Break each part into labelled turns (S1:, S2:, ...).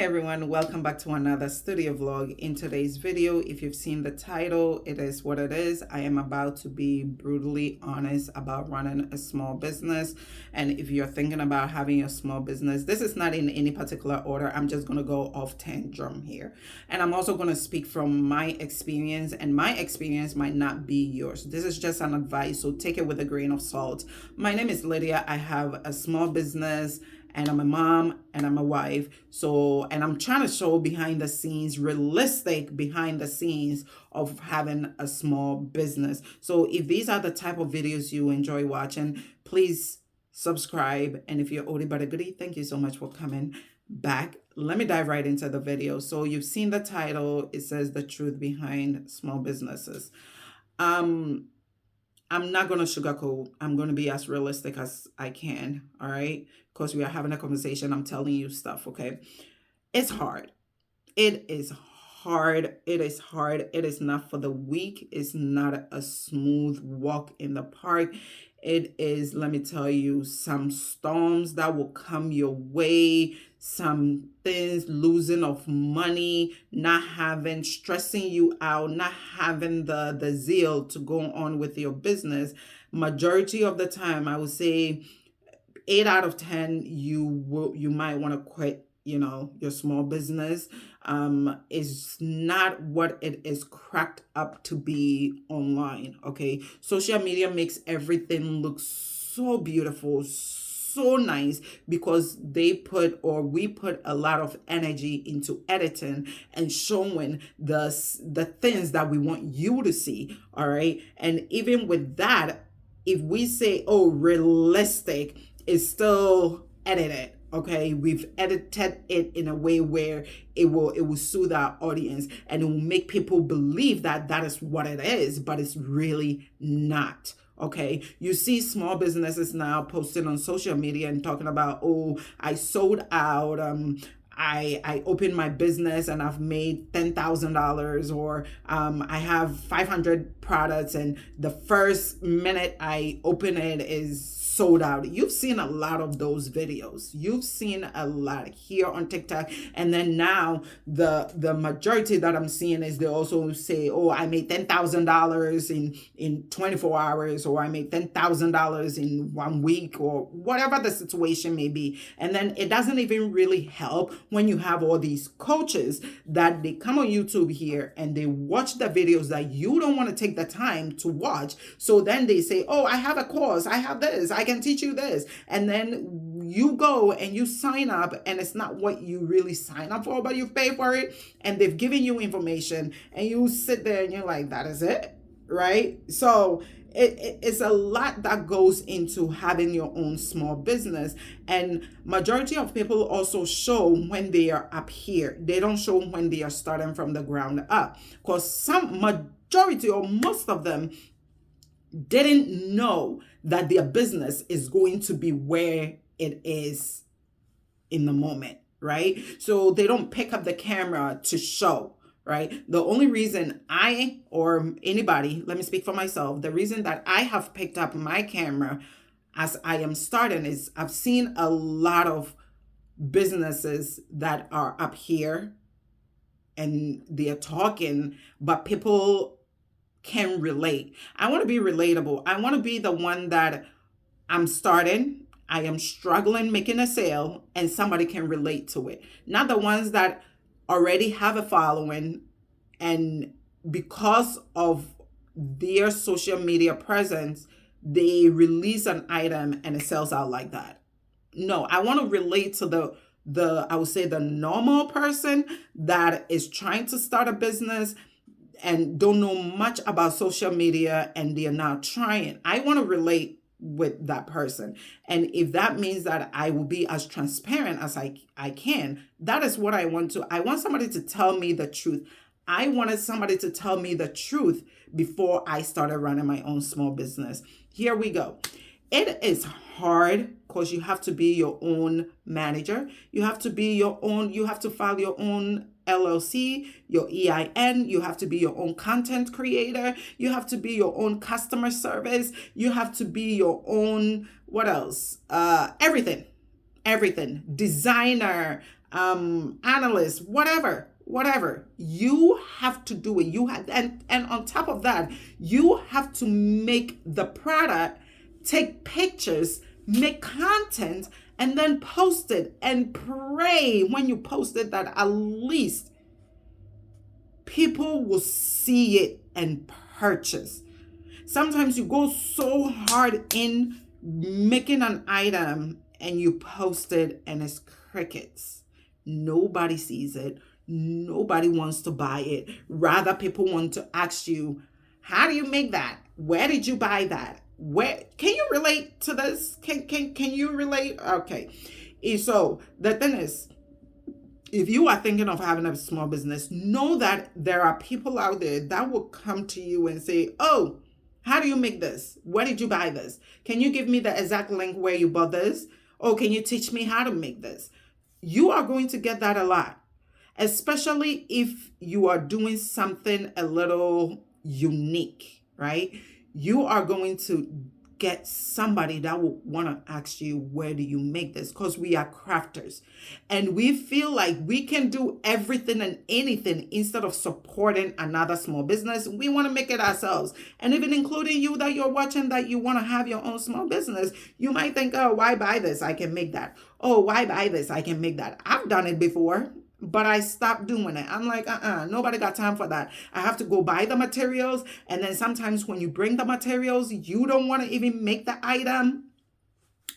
S1: Hi everyone, welcome back to another studio vlog. In today's video, if you've seen the title, it is what it is. I am about to be brutally honest about running a small business. And if you're thinking about having a small business, this is not in any particular order. I'm just going to go off tantrum here. And I'm also going to speak from my experience, and my experience might not be yours. This is just an advice, so take it with a grain of salt. My name is Lydia. I have a small business, and I'm a mom and I'm a wife. And I'm trying to show behind the scenes, realistic behind the scenes of having a small business. So if these are the type of videos you enjoy watching, please subscribe. And if you're oldie but a goodie, thank you so much for coming back. Let me dive right into the video. So you've seen the title. It says the truth behind small businesses. I'm not going to sugarcoat. I'm going to be as realistic as I can. All right. Because we are having a conversation. I'm telling you stuff. Okay. It's hard. It is hard. It is hard. It is not for the weak. It's not a smooth walk in the park. It is, let me tell you, some storms that will come your way, some things, losing of money, not having, stressing you out, not having the zeal to go on with your business. Majority of the time, I would say 8 out of 10, you might want to quit, your small business. Is not what it is cracked up to be online. Okay. Social media makes everything look so beautiful, so nice, because we put a lot of energy into editing and showing the things that we want you to see. All right. And even with that, if we say, oh, realistic, is still edited. Okay, we've edited it in a way where it will soothe our audience, and it will make people believe that that is what it is, but it's really not. Okay, you see small businesses now posting on social media and talking about, oh, I sold out. I opened my business and I've made $10,000, or I have 500 products, and the first minute I open it is sold out. You've seen a lot of those videos. You've seen a lot here on TikTok. And then now the majority that I'm seeing is they also say, oh, I made $10,000 in 24 hours, or I made $10,000 in 1 week, or whatever the situation may be. And then it doesn't even really help when you have all these coaches that they come on YouTube here and they watch the videos that you don't want to take the time to watch. So then they say, oh, I have a course, I have this, I can teach you this. And then you go and you sign up, and it's not what you really sign up for, but you pay for it, and they've given you information, and you sit there and you're like, that is it, right? So it's a lot that goes into having your own small business. And majority of people also show when they are up here. They don't show when they are starting from the ground up, because some majority or most of them didn't know that their business is going to be where it is in the moment, right? So they don't pick up the camera to show, right? The only reason I, or anybody, let me speak for myself, the reason that I have picked up my camera as I am starting is I've seen a lot of businesses that are up here and they're talking, but people can relate. I want to be relatable. I want to be the one that I'm starting, I am struggling making a sale, and somebody can relate to it. Not the ones that already have a following, and because of their social media presence, they release an item and it sells out like that. No, I want to relate to the I would say the normal person that is trying to start a business and don't know much about social media, and they are now trying. I want to relate with that person. And if that means that I will be as transparent as I can, that is what I want to. I want somebody to tell me the truth. I wanted somebody to tell me the truth before I started running my own small business. Here we go. It is hard because you have to be your own manager. You have to file your own LLC, your EIN. You have to be your own content creator. You have to be your own customer service. You have to be your own, what else? Everything. Designer, analyst, whatever. You have to do it. You have, and on top of that, you have to make the product, take pictures, make content, and then post it, and pray when you post it that at least people will see it and purchase. Sometimes you go so hard in making an item and you post it and it's crickets. Nobody sees it. Nobody wants to buy it. Rather, people want to ask you, how do you make that? Where did you buy that? Where can you relate to this? Can you relate? Okay. So the thing is, if you are thinking of having a small business, know that there are people out there that will come to you and say, oh, how do you make this? Where did you buy this? Can you give me the exact link where you bought this? Oh, can you teach me how to make this? You are going to get that a lot, especially if you are doing something a little unique, right? You are going to get somebody that will want to ask you, where do you make this? Because we are crafters and we feel like we can do everything and anything instead of supporting another small business. We want to make it ourselves. And even including you that you're watching, that you want to have your own small business, you might think, oh, why buy this? I can make that. Oh, why buy this? I can make that. I've done it before, but I stopped doing it. I'm like, nobody got time for that. I have to go buy the materials. And then sometimes when you bring the materials, you don't want to even make the item.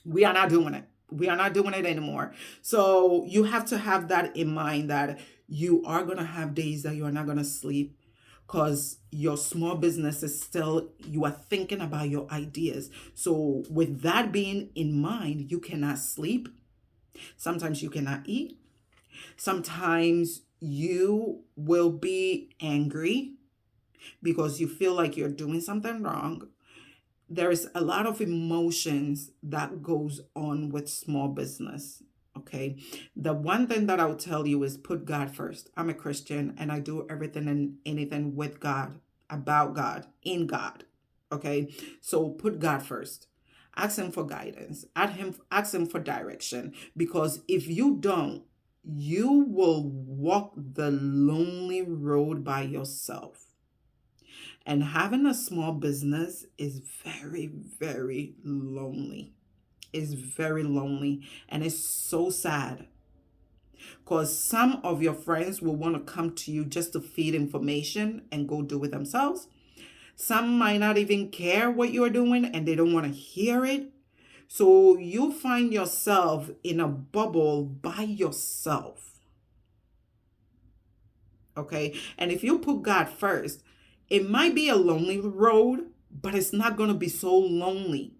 S1: We are not doing it. We are not doing it anymore. So you have to have that in mind, that you are going to have days that you are not going to sleep, because your small business is still, you are thinking about your ideas. So with that being in mind, you cannot sleep. Sometimes you cannot eat. Sometimes you will be angry because you feel like you're doing something wrong. There's a lot of emotions that goes on with small business. Okay. The one thing that I'll tell you is put God first. I'm a Christian and I do everything and anything with God, about God, in God. Okay. So put God first. Ask him for guidance. Ask him for direction. Because if you don't, you will walk the lonely road by yourself. And having a small business is very, very lonely. It's very lonely. And it's so sad. Because some of your friends will want to come to you just to feed information and go do it themselves. Some might not even care what you're doing and they don't want to hear it. So you find yourself in a bubble by yourself. Okay. And if you put God first, it might be a lonely road, but it's not going to be so lonely,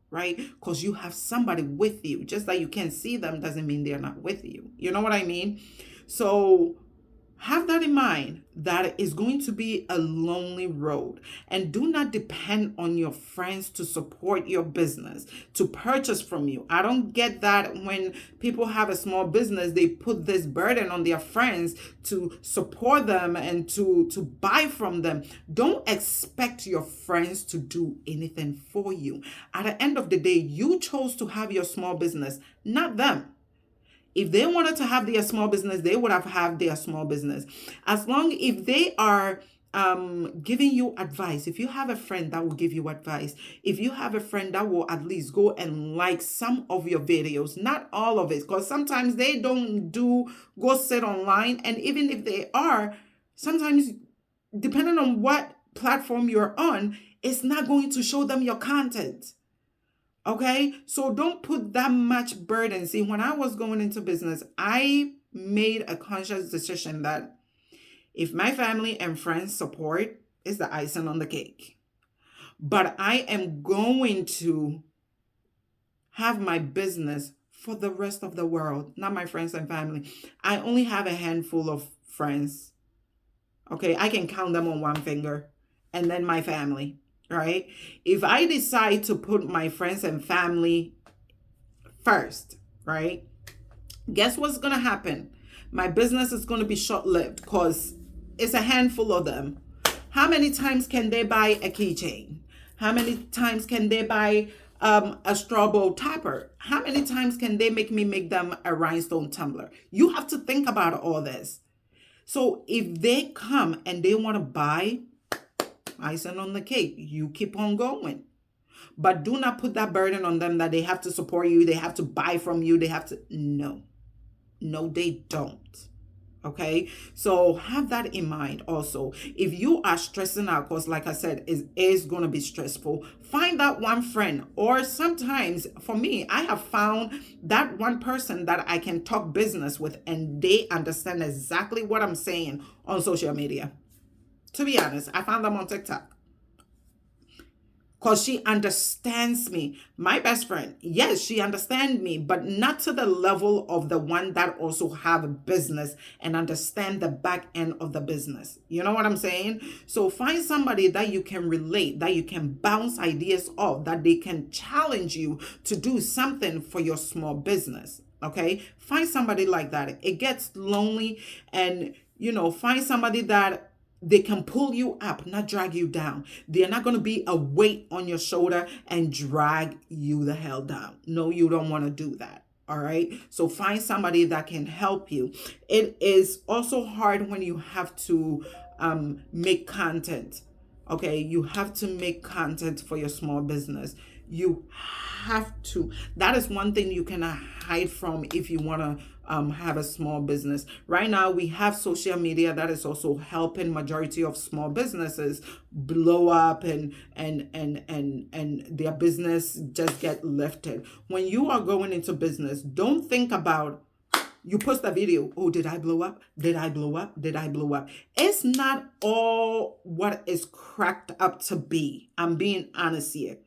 S1: right? Because you have somebody with you. Just that you can't see them doesn't mean they're not with you. You know what I mean? So have that in mind, that it's going to be a lonely road. And do not depend on your friends to support your business, to purchase from you. I don't get that when people have a small business, they put this burden on their friends to support them and to buy from them. Don't expect your friends to do anything for you. At the end of the day, you chose to have your small business, not them. If they wanted to have their small business, they would have had their small business. As long if they are giving you advice, if you have a friend that will give you advice, if you have a friend that will at least go and like some of your videos, not all of it, because sometimes they don't go sit online. And even if they are, sometimes depending on what platform you're on, it's not going to show them your content. Okay, so don't put that much burden. See, when I was going into business, I made a conscious decision that if my family and friends support, it's the icing on the cake. But I am going to have my business for the rest of the world, not my friends and family. I only have a handful of friends. Okay, I can count them on one finger, and then my family. Right? If I decide to put my friends and family first, right? Guess what's going to happen? My business is going to be short-lived because it's a handful of them. How many times can they buy a keychain? How many times can they buy a straw bowl topper. How many times can they make me make them a rhinestone tumbler? You have to think about all this. So if they come and they want to buy, icing on the cake, you keep on going. But do not put that burden on them that they have to support you, they have to buy from you, they have to. No, no, they don't. Okay, so have that in mind also. If you are stressing out, because like I said, it is going to be stressful, find that one friend. Or sometimes for me, I have found that one person that I can talk business with and they understand exactly what I'm saying on social media. To be honest, I found them on TikTok because she understands me. My best friend, yes, she understands me, but not to the level of the one that also have a business and understand the back end of the business. You know what I'm saying? So find somebody that you can relate, that you can bounce ideas off, that they can challenge you to do something for your small business. Okay, find somebody like that. It gets lonely, and find somebody that they can pull you up, not drag you down. They're not going to be a weight on your shoulder and drag you the hell down. No, you don't want to do that. All right. So find somebody that can help you. It is also hard when you have to make content. Okay. You have to make content for your small business. You have to. That is one thing you cannot hide from if you want to have a small business. Right now, we have social media that is also helping majority of small businesses blow up and their business just get lifted. When you are going into business, don't think about you post a video. Oh, did I blow up? Did I blow up? Did I blow up? It's not all what is cracked up to be. I'm being honest here.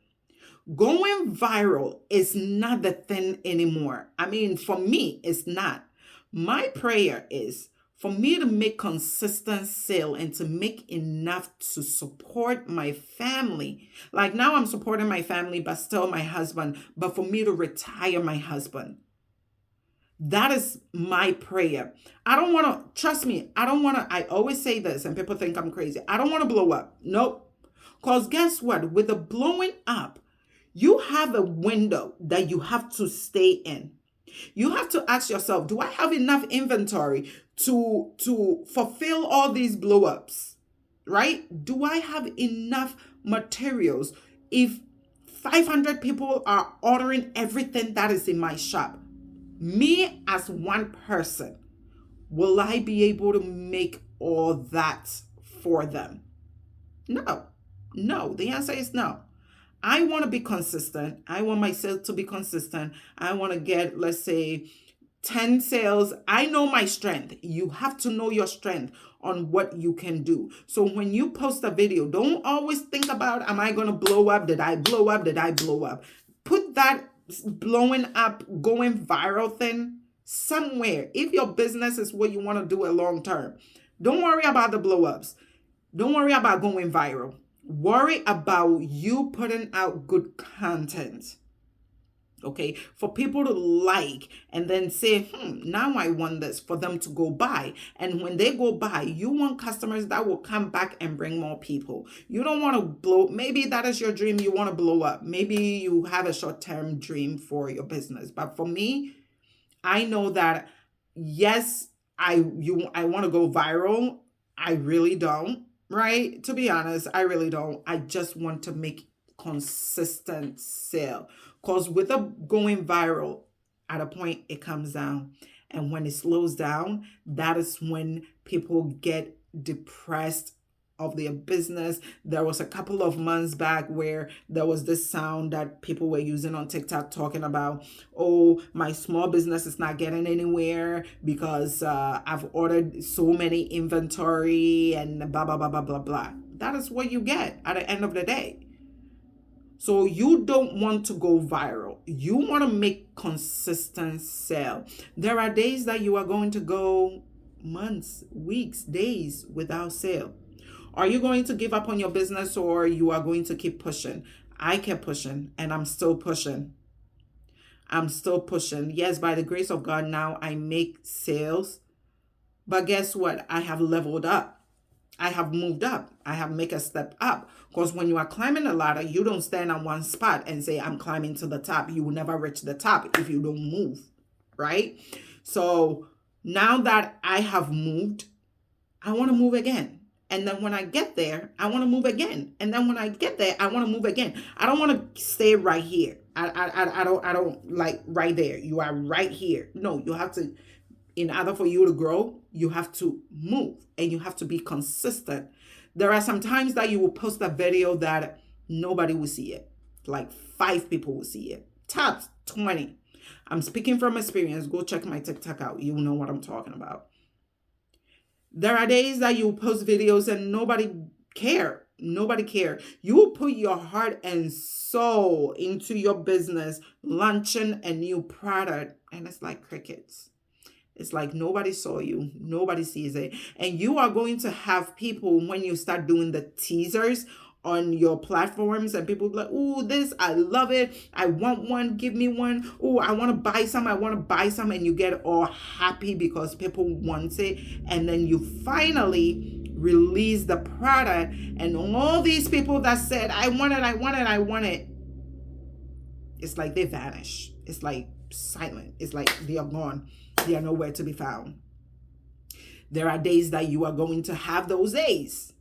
S1: Going viral is not the thing anymore. I mean, for me, it's not. My prayer is for me to make consistent sale and to make enough to support my family. Like now I'm supporting my family, but still my husband, but for me to retire my husband. That is my prayer. I don't want to, trust me, I always say this and people think I'm crazy. I don't want to blow up. Nope. Because guess what? With the blowing up, you have a window that you have to stay in. You have to ask yourself, do I have enough inventory to fulfill all these blowups? Right? Do I have enough materials? If 500 people are ordering everything that is in my shop, me as one person, will I be able to make all that for them? No. No. The answer is no. I want to be consistent. I want my sales to be consistent. I want to get, let's say, 10 sales. I know my strength. You have to know your strength on what you can do. So when you post a video, don't always think about, am I going to blow up? Did I blow up? Did I blow up? Put that blowing up, going viral thing somewhere. If your business is what you want to do a long term, don't worry about the blow ups. Don't worry about going viral. Worry about you putting out good content. Okay, for people to like and then say, now I want this, for them to go buy. And when they go buy, you want customers that will come back and bring more people. You don't want to blow. Maybe that is your dream. You want to blow up. Maybe you have a short-term dream for your business. But for me, I know that, yes, I want to go viral. I really don't. Right? To be honest, I really don't. I just want to make consistent sale. Because with a going viral, at a point it comes down. And when it slows down, that is when people get depressed of their business. There was a couple of months back where there was this sound that people were using on TikTok talking about, oh, my small business is not getting anywhere because I've ordered so many inventory and blah, blah, blah, blah, blah, blah. That is what you get at the end of the day. So you don't want to go viral. You want to make consistent sale. There are days that you are going to go months, weeks, days without sale. Are you going to give up on your business, or you are going to keep pushing? I kept pushing and I'm still pushing. I'm still pushing. Yes, by the grace of God, now I make sales. But guess what? I have leveled up. I have moved up. I have make a step up. Because when you are climbing a ladder, you don't stand on one spot and say, I'm climbing to the top. You will never reach the top if you don't move, right? So now that I have moved, I want to move again. And then when I get there, I want to move again. And then when I get there, I want to move again. I don't want to stay right here. I don't like right there. You are right here. No, you have to, in order for you to grow, you have to move and you have to be consistent. There are some times that you will post a video that nobody will see it. Like 5 people will see it. Tops 20. I'm speaking from experience. Go check my TikTok out. You will know what I'm talking about. There are days that you post videos and nobody care. Nobody care. You will put your heart and soul into your business, launching a new product, and it's like crickets. It's like nobody saw you, nobody sees it. And you are going to have people when you start doing the teasers on your platforms, and people be like, oh, this, I love it. I want one, give me one. Oh, I want to buy some, I want to buy some. And you get all happy because people want it. And then you finally release the product, and all these people that said, I want it, I want it, I want it, it's like they vanish. It's like silent. It's like they are gone. They are nowhere to be found. There are days that you are going to have those days.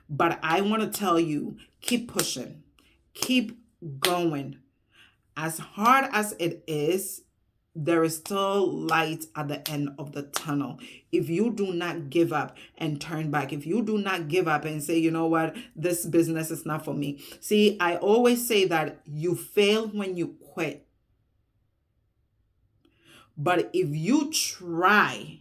S1: But I want to tell you, keep pushing. Keep going. As hard as it is, there is still light at the end of the tunnel. If you do not give up and turn back, if you do not give up and say, you know what, this business is not for me. See, I always say that you fail when you quit. But if you try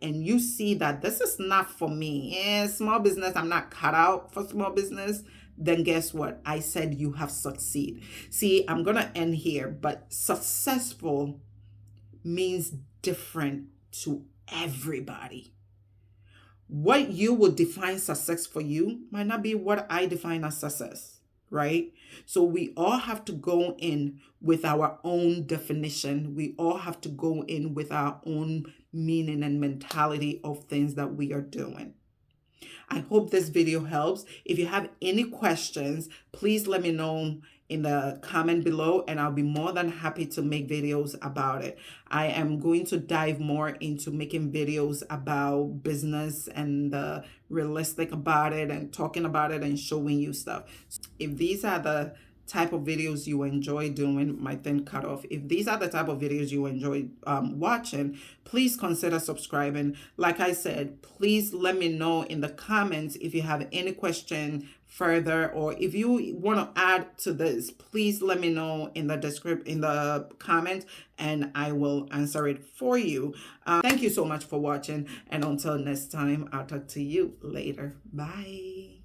S1: and you see that this is not for me, small business, I'm not cut out for small business, then guess what? I said you have succeeded. See, I'm going to end here, but successful means different to everybody. What you will define success for you might not be what I define as success, right? So we all have to go in with our own definition. We all have to go in with our own meaning and mentality of things that we are doing. I hope this video helps. If you have any questions, please let me know in the comment below, and I'll be more than happy to make videos about it. I am going to dive more into making videos about business and the realistic about it and talking about it and showing you stuff. If these are the type of videos you enjoy doing, my thing cut off. If these are the type of videos you enjoy watching, please consider subscribing. Like I said, please let me know in the comments if you have any question further, or if you want to add to this, please let me know in the comments, and I will answer it for you. Thank you so much for watching, and until next time, I'll talk to you later. Bye.